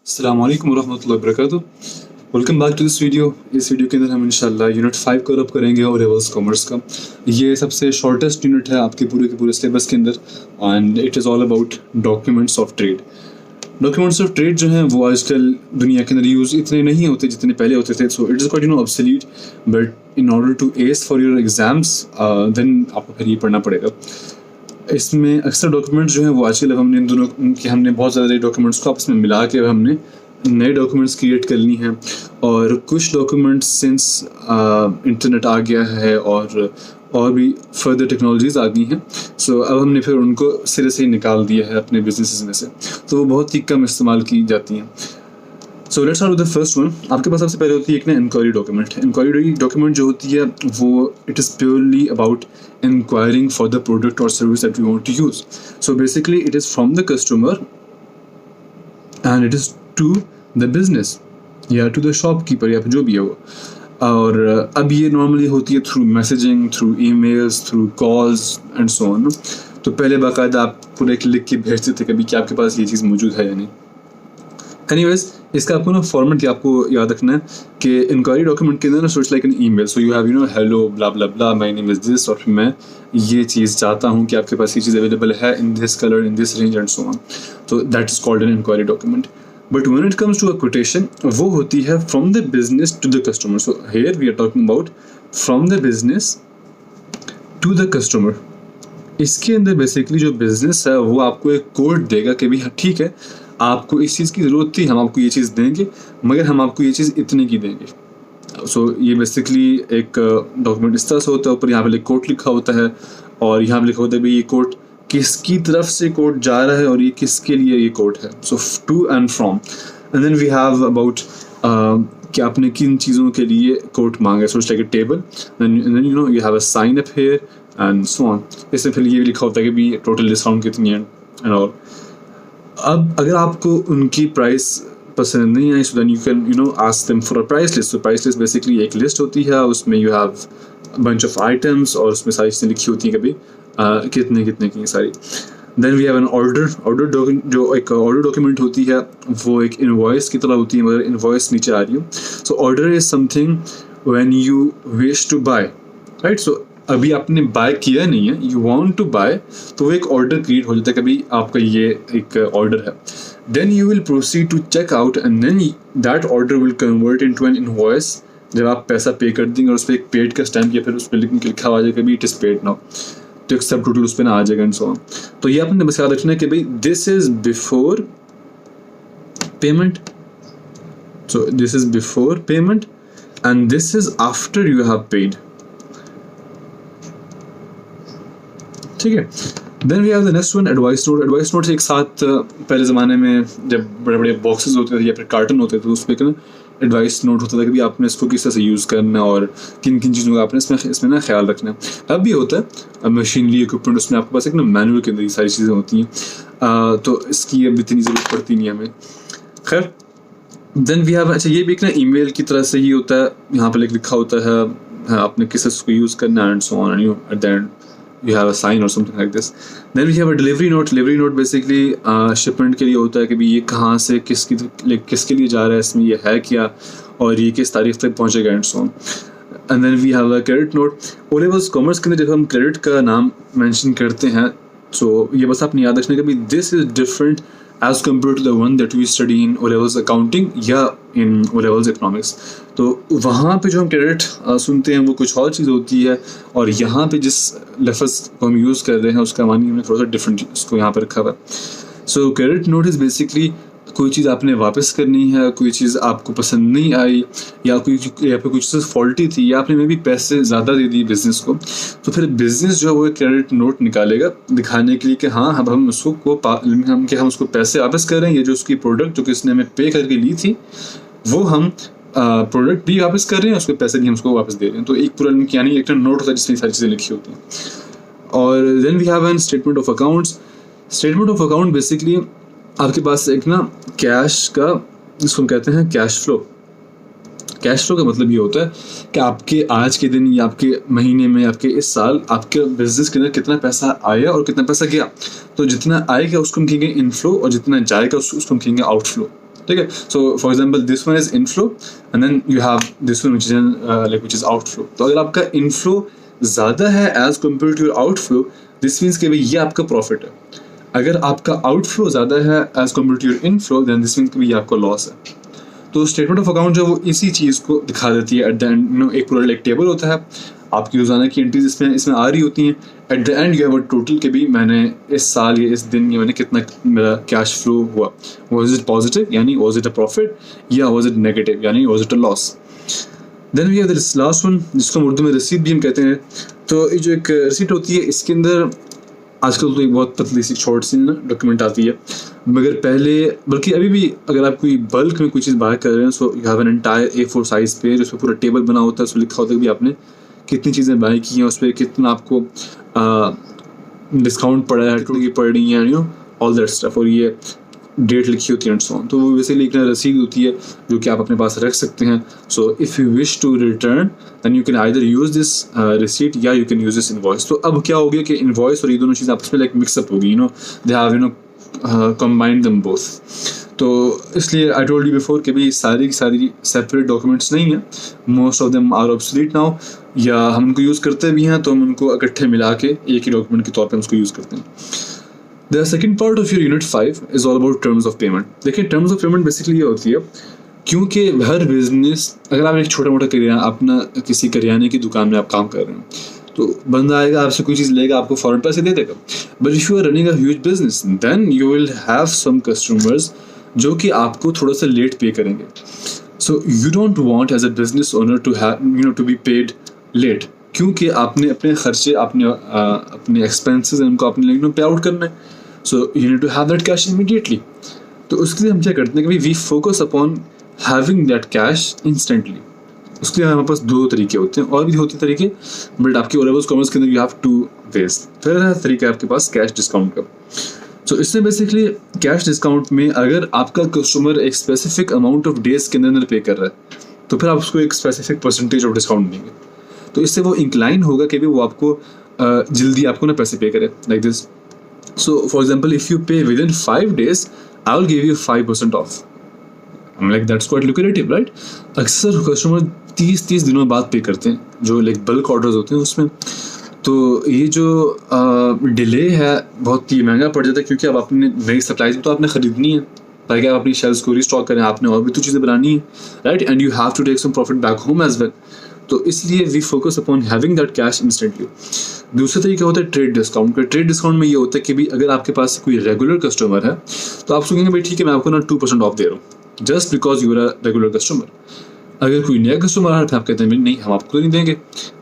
अस्सलाम वालेकुम रहमतुल्लाहि वबरकातुहू। Welcome back to this video. इस वीडियो के अंदर हम इंशाल्लाह यूनिट 5 कवर करेंगे और लेवल्स कॉमर्स का। ये सबसे शॉर्टेस्ट यूनिट है आपके पूरे के पूरे सिलेबस के अंदर and it is all about documents of trade. Documents of trade जो हैं वो आजकल दुनिया के अंदर यूज़ इतने नहीं होते जितने पहले होते थे। So it is quite obsolete, but in order to ace for your exams then आपको फिर ये पढ़ना पड़ेगा। इसमें अक्सर डॉक्यूमेंट्स जो हैं वो आजकल अब हमने इन दोनों के हमने बहुत ज़्यादा डॉक्यूमेंट्स को आपस में मिला के हमने नए डॉक्यूमेंट्स क्रिएट कर ली हैं। और कुछ डॉक्यूमेंट्स सिंस इंटरनेट आ गया है और भी फर्दर टेक्नोलॉजीज़ आ गई हैं, सो अब हमने फिर उनको सिरे से ही निकाल दिया है अपने बिजनेस में से, तो वो बहुत ही कम इस्तेमाल की जाती हैं। So let's start with the first one. आपके पास सबसे पहले होती है एक ना इंक्वायरी डॉक्यूमेंट। इंक्वायरी डॉक्यूमेंट जो होती है वो it is purely about inquiring for the product और service that we want to use. So basically it is from the customer and it is to the business या to the shopkeeper या फिर जो भी है वो। और अब ये नॉर्मली होती है through messaging, through emails, through calls and so on. तो पहले बाकायदा आप पूरा एक लिख के भेजते थे कभी कि आपके पास ये चीज़ मौजूद है या नहीं। एनीवेज, इसका आपको ना फॉर्मेट आपको याद रखना है कि इंक्वायरी डॉक्यूमेंट के अंदर ना सोच like an email. So you have hello blah blah blah, my name is this, और फिर मैं ये चीज़ चाहता हूँ कि आपके पास ये चीज़ अवेलेबल है in this colour, in this range and so on. तो that is called an inquiry document. But when it comes to a quotation, वो होती है from the business to the customer. So here we are talking about from the business to the customer. इसके अंदर basically जो business है वो आपको एक कोड देगा कि भाई ठीक है, आपको इस चीज़ की ज़रूरत थी, हम आपको ये चीज़ देंगे, मगर हम आपको ये चीज़ इतने की देंगे। सो ये बेसिकली एक डॉक्यूमेंट इस तरह से होता है। ऊपर यहाँ पे एक कोड लिखा होता है और यहाँ पे लिखा होता है भाई ये कोड किसकी तरफ से कोड जा रहा है और ये किसके लिए ये कोड है। So to and from, and then we have about कि आपने किन चीज़ों के लिए कोड मांगा है। So it's like a table, then you know you have a sign up here and so on. इससे फिर ये भी लिखा होता है कि भी टोटल डिस्काउंट कितनी है एंड ऑल। अब अगर आपको उनकी प्राइस पसंद नहीं आई, so then you can ask them for a price list. So price list basically एक लिस्ट होती है, उसमें you have bunch of items और उसमें सारी चीज़ें लिखी होती हैं कभी कितने कितने की सारी। Then we have an order जो एक ऑर्डर डॉक्यूमेंट होती है वो एक इनवॉइस की तरह होती है, मगर इनवॉइस नीचे आ रही हो। So order is something when you wish to buy, right. So अभी आपने बाय किया नहीं है, यू वांट टू बाय, तो वो एक ऑर्डर क्रिएट हो जाता है कभी आपका ये एक ऑर्डर है। Then you will proceed to check out and then that order will convert into an invoice. जब आप पैसा पे कर देंगे और उस पर एक पेड का स्टैम्प या फिर उस पर लिखा आ जाएगा कभी इट इज़ पेड नाउ, तो एक सब टोटल उस पर ना आ जाएगा एंड सो ऑन। तो ये आपने बस याद रखना है कि भाई this is before payment, so this is before payment and this is after you have paid, ठीक है। Then we have the next one, advice note. Advice note एक साथ पहले ज़माने में जब बड़े बड़े बॉक्सेस होते थे या फिर कार्टन होते थे, उस पर एडवाइस नोट होता था कि भी आपने इसको किस तरह से यूज़ करना और किन किन चीज़ों का आपने इसमें ना ख्याल रखना है। अब भी होता है मशीनरी इक्विपमेंट, उसमें आपके पास एक ना मैनुअल के अंदर ये सारी चीज़ें होती हैं, तो इसकी अब इतनी ज़रूरत पड़ती नहीं हमें। खैर, देन वी हैव, अच्छा ये भी एक ना ईमेल की तरह से ही होता है, यहाँ पर लिखा होता है आपने किस इसको यूज़ करना and so on, and at the end you have a sign or something like this. Then we have a delivery note. Delivery note basically shipment के लिए होता है कि भी ये कहाँ से किसके लिए जा रहा है, इसमें ये है क्या और ये किस तारीख तक पहुँचेगा and so on. And then we have a credit note. O levels commerce के अंदर जब हम क्रेडिट का नाम मेंशन करते हैं, सो ये बस आपने याद रखना कि भी this is different as compared to the one that we study in O levels accounting या in O levels economics। तो वहाँ पे जो हम क्रेडिट सुनते हैं वो कुछ और चीज़ होती है, और यहाँ पे जिस लफ्ज़ को हम यूज़ कर रहे हैं उसका मानी हमने थोड़ा सा डिफरेंट उसको यहाँ पर रखा हुआ है। सो क्रेडिट नोट इज़ बेसिकली कोई चीज़ आपने वापस करनी है, कोई चीज़ आपको पसंद नहीं आई या फिर कुछ चीज़ फॉल्टी थी या आपने में भी पैसे ज़्यादा दे दिए बिज़नेस को, तो फिर बिज़नेस जो है वो एक क्रेडिट नोट निकालेगा दिखाने के लिए कि हाँ अब हम उसको पैसे वापस कर रहे हैं, ये जो उसकी प्रोडक्ट जो किसने हमें पे करके ली थी वो हम प्रोडक्ट भी वापस कर रहे हैं, उसके पैसे भी हम उसको वापस दे रहे हैं। तो एक पूरा यानी एक नोट होता है जिसमें सारी चीज़ें लिखी होती हैं। और then we have an statement of accounts. Statement of account basically आपके पास एक ना कैश का, जिसको हम कहते हैं कैश फ्लो। कैश फ्लो का मतलब ये होता है कि आपके आज के दिन या आपके महीने में, आपके इस साल आपके बिजनेस के अंदर कितना पैसा आया और कितना पैसा गया। तो जितना आएगा उसको हम कहेंगे इनफ्लो और जितना जाएगा उसको हम कहेंगे आउटफ्लो। ठीक है. So for example this one is inflow and then you have this one which is outflow. तो अगर आपका इनफ्लो ज़्यादा है as compare to your outflow, this means कि भाई ये आपका प्रॉफिट है. अगर आपका आउटफ्लो ज़्यादा है as compare to your inflow, then this means कि भाई ये आपका लॉस है. तो स्टेटमेंट ऑफ अकाउंट जो वो इसी चीज़ को दिखा देती है. एट द एंड एक पूरा एक टेबल होता है, आपकी रोज़ाना की एंट्रीज इसमें आ रही होती हैं. At the end you have a total कि भी मैंने इस साल या इस दिन या मैंने कितना मेरा कैश फ्लो हुआ. वाज इट पॉजिटिव यानी वाज इट अ प्रॉफिट, या वाज इट नेगेटिव यानी was it a loss. Then we have this last one जिसको उर्दू में रसीद भी हम कहते हैं. तो ये जो एक रसीद होती है इसके अंदर आजकल तो एक बहुत पतली सी शॉर्ट सी डॉक्यूमेंट आती है, मगर पहले बल्कि अभी भी अगर आप कोई बल्क में कोई चीज़ बाय कर रहे हैं, so you have an entire A4 size page, उसमें पूरा टेबल बना होता है, उसमें लिखा होता है कि आपने कितनी चीज़ें बाय की हैं, उस पर कितना आपको डिस्काउंट पड़ा है, कितनी पड़ रही हैं, you know all that stuff, और ये डेट लिखी होती है एंड सो ऑन. तो वो बेसिकली एक रसीद होती है जो कि आप अपने पास रख सकते हैं. So if you wish to return then you can either use this receipt या you can use this invoice. तो अब क्या हो गया कि इनवॉइस और ये दोनों चीज़ें आपस में लाइक मिक्सअप होगी, they have combined them both. तो इसलिए आई टोल्ड यू बिफोर कि भाई सारी की सारी सेपरेट डॉक्यूमेंट्स नहीं है. Most of them are obsolete now, या हम उनको यूज़ करते भी हैं तो हम उनको इकट्ठे मिला के एक ही डॉक्यूमेंट के तौर पर उसको यूज़ करते हैं. The second part of your Unit 5 is all about terms of payment. देखिए terms of payment basically ये होती है, क्योंकि हर बिजनेस, अगर आप एक छोटा मोटा करियाना अपना किसी करियाने की दुकान में आप काम कर रहे हैं, तो बंदा आएगा आपसे कोई चीज़ लेगा, आपको फ़ौरन पैसे दे देगा. But if you are running a huge business then you will have some customers जो कि आपको थोड़ा सा लेट पे करेंगे. So you don't want as a business owner to have to be paid late, क्योंकि आपने अपने खर्चे अपने एक्सपेंसेस उनको आपने पे आउट करना है. So you need to have that cash immediately. तो उसके लिए हम क्या करते हैं कि we focus upon having that cash instantly. उसके लिए हमारे पास दो तरीके होते हैं, और भी होते तरीके, बट आपके ओरेबल्स कॉमर्स के अंदर यू हैव टू वेज. फिर है तरीका आपके पास कैश डिस्काउंट का. सो इसमें बेसिकली कैश डिस्काउंट में अगर आपका कस्टमर एक स्पेसिफिक अमाउंट ऑफ डेज के अंदर पे कर रहा है, तो फिर आप उसको एक स्पेसिफिक परसेंटेज ऑफ डिस्काउंट देंगे. तो इससे वो इंक्लाइन होगा कि भी वो आपको जल्दी आपको ना पैसे पे करे, like this. So, for example, if you pay within 5 days, I will give you 5% off. I'm like, that's quite lucrative, right? अक्सर कस्टमर 30 दिनों बाद पे करते हैं, जो लाइक बल्क ऑर्डर्स होते हैं उसमें. तो ये जो डिले है बहुत ही महंगा पड़ जाता है, क्योंकि अब अपने नई सप्लाईज तो आपने ख़रीदनी है ताकि आप अपनी शेल्स को रिस्टॉक करें, आपने और भी तो चीज़ें बनानी है, right? And you have to take some profit back home as well. तो इसलिए we focus upon having that cash instantly. दूसरा तरीका होता है ट्रेड डिस्काउंट का. ट्रेड डिस्काउंट में ये होता है कि भाई अगर आपके पास कोई रेगुलर कस्टमर है तो आप सोचेंगे भाई ठीक है मैं आपको ना 2% ऑफ दे रहा हूँ just because you are a regular customer. अगर कोई नया कस्टमर आ रहा है आप कहते हैं नहीं हम आपको नहीं देंगे.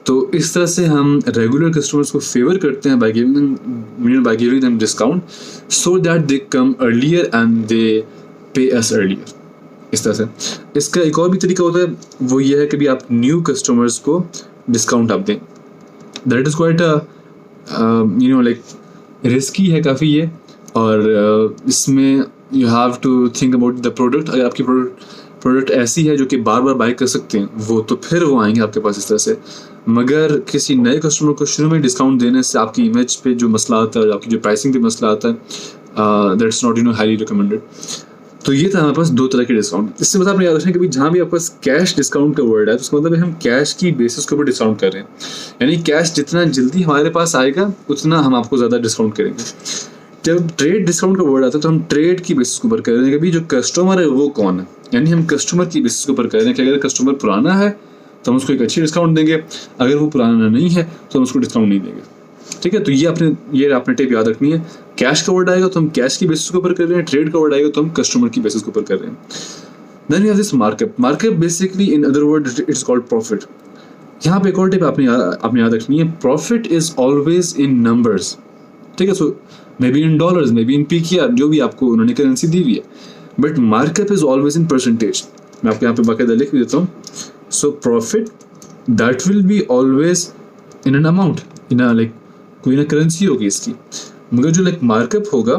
तो इस तरह से हम रेगुलर कस्टमर्स को फेवर करते हैं by giving them discount so that they come earlier and they पे अस अर्लियर. इस तरह से इसका एक और भी तरीका होता है, वो ये है कि भी आप न्यू कस्टमर्स को डिस्काउंट आप दें. That is quite like risky है काफ़ी ये, और इसमें you have to think about the product. अगर आपकी प्रोडक्ट ऐसी है जो कि बार बार बाय कर सकते हैं वो, तो फिर वो आएंगे आपके पास इस तरह से. मगर किसी नए कस्टमर को शुरू में डिस्काउंट देने से आपकी इमेज पे जो मसला आता है, आपकी जो प्राइसिंग पे मसला आता है, दैट्स नॉट हाईली रिकमेंडेड. तो ये था हमारे पास दो तरह के डिस्काउंट. इससे मतलब आपने याद रखना कि भाई जहाँ भी आपके पास कैश डिस्काउंट का वर्ड है तो उसका मतलब है हम कैश की बेसिस के ऊपर डिस्काउंट कर रहे हैं, यानी कैश जितना जल्दी हमारे पास आएगा उतना हम आपको ज़्यादा डिस्काउंट करेंगे. जब ट्रेड डिस्काउंट का वर्ड आता है तो हम ट्रेड की बेसिस के ऊपर कर रहे हैं कि भाई जो कस्टमर है वो कौन है, यानी हम कस्टमर की बेसिस के ऊपर कर रहे हैं कि अगर कस्टमर पुराना है तो हम उसको एक अच्छी डिस्काउंट देंगे, अगर वो पुराना नहीं है तो हम उसको डिस्काउंट नहीं देंगे. ठीक है, तो ये आपने टिप याद रखनी है. कैश का वर्ड आएगा तो हम कैश की बेसिस के ऊपर कर रहे हैं, ट्रेड का वर्ड आएगा तो हम कस्टमर की बेसिस के ऊपर कर रहे हैं. Then we have this markup. Markup basically in other word it's called profit. यहाँ पे एक और टिप आपने याद रखनी है. Profit is always in numbers. ठीक है, so may be in dollars, may be in PKR, जो भी आपको उन्होंने करेंसी दी हुई है, but markup is always in percentage. मैं आपको यहाँ पे बाकायदा लिख भी देता हूँ. So profit that will be always in an amount, in like कोई ना करेंसी होगी इसकी, मगर जो लाइक मार्कअप होगा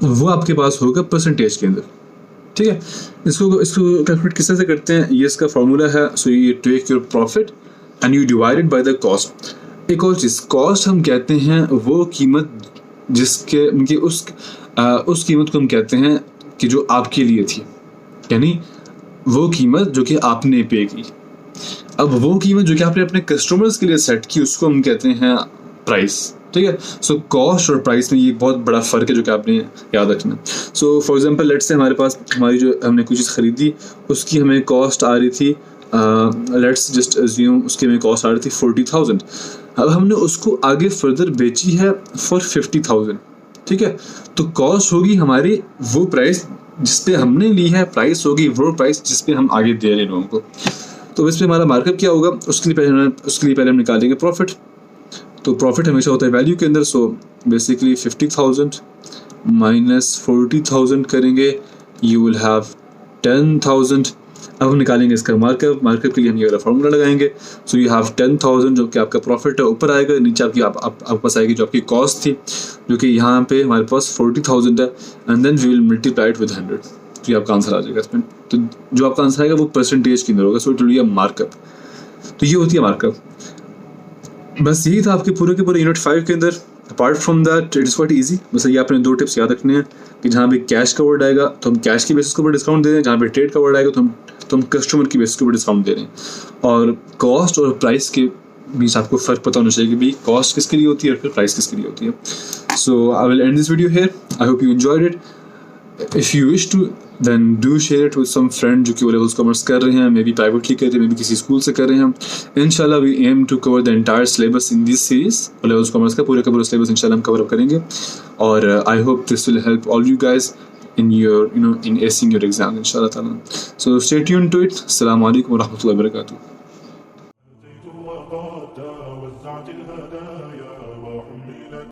वो आपके पास होगा परसेंटेज के अंदर. ठीक है, इसको कैलकुलेट किस तरह से करते हैं, ये इसका फार्मूला है. So you take your profit and you divide it by the cost. एक और चीज़, कॉस्ट हम कहते हैं वो कीमत जिसके उनकी उस कीमत को हम कहते हैं कि जो आपके लिए थी, यानी वो कीमत जो कि आपने पे की। अब वो कीमत जो कि आपने अपने कस्टमर्स के लिए सेट की उसको हम कहते हैं प्राइस, ठीक है। सो कॉस्ट और प्राइस में ये बहुत बड़ा फ़र्क है जो कि आपने याद रखना। सो फॉर एग्जांपल लेट्स से हमारे पास हमारी जो हमने कोई चीज़ ख़रीदी उसकी हमें कॉस्ट आ रही थी, लेट्स जस्ट अज्यूम उसकी हमें कॉस्ट आ रही थी 40,000। अब हमने उसको आगे फर्दर बेची है फॉर 50,000, ठीक है। तो कॉस्ट होगी हमारी वो प्राइस जिस पे हमने ली है, प्राइस होगी वो प्राइस जिस पे हम आगे दे रहे हैं लोगों को। तो इस पे हमारा मार्कअप क्या होगा, उसके लिए पहले हम निकालेंगे प्रॉफिट। तो प्रॉफिट हमेशा होता है वैल्यू के अंदर। सो बेसिकली 50,000 माइनस 40,000 करेंगे, यू विल हैव 10,000। अब हम निकालेंगे इसका मार्कअप के लिए हम ये वाला फार्मूला लगाएंगे। सो यू हैव 10,000 जो कि आपका प्रॉफिट है ऊपर आएगा, नीचे आपकी आपके पास आएगी जो आपकी कॉस्ट थी जो कि यहाँ पे हमारे पास 40,000 है, and then we will multiply it with 100। तो ये आपका आंसर आ जाएगा इसमें। तो जो आपका आंसर आएगा वो परसेंटेज के अंदर होगा। So it will be a markup. तो ये होती है मार्कअप। बस यही था आपके पूरे के पूरे यूनिट 5 के अंदर। Apart from that it is quite easy. बस ये आपने 2 टिप्स याद रखने हैं कि जहाँ भी कैश का वर्ड आएगा तो हम कैश की बेसिस के ऊपर डिस्काउंट दे रहे हैं, जहाँ पे ट्रेड का वर्ड आएगा तो हम कस्टमर की बेसिस के ऊपर डिस्काउंट दे रहे हैं। और कॉस्ट और प्राइस के बीच आपको फ़र्क पता होना चाहिए कि भाई कॉस्ट किसके लिए होती है और फिर प्राइस किसके लिए होती है। So I will end this video here. I hope you enjoyed it. If you wish to, then do share it with some friend जो कि O-levels कॉमर्स कर रहे हैं, मे बी प्राइवेटली कर रहे हैं, मे बी किसी स्कूल से कर रहे हैं। इंशाल्लाह we aim to cover the entire syllabus in this series। O-levels commerce का पूरा का पूरा सिलेबस इंशाल्लाह हम कवर अप करेंगे, और I hope this will help all you guys in your in acing your exam इंशाल्लाह ताला। So stay tuned to it। अस्सलाम वालेकुम व रहमतुल्लाहि व बरकातुहू।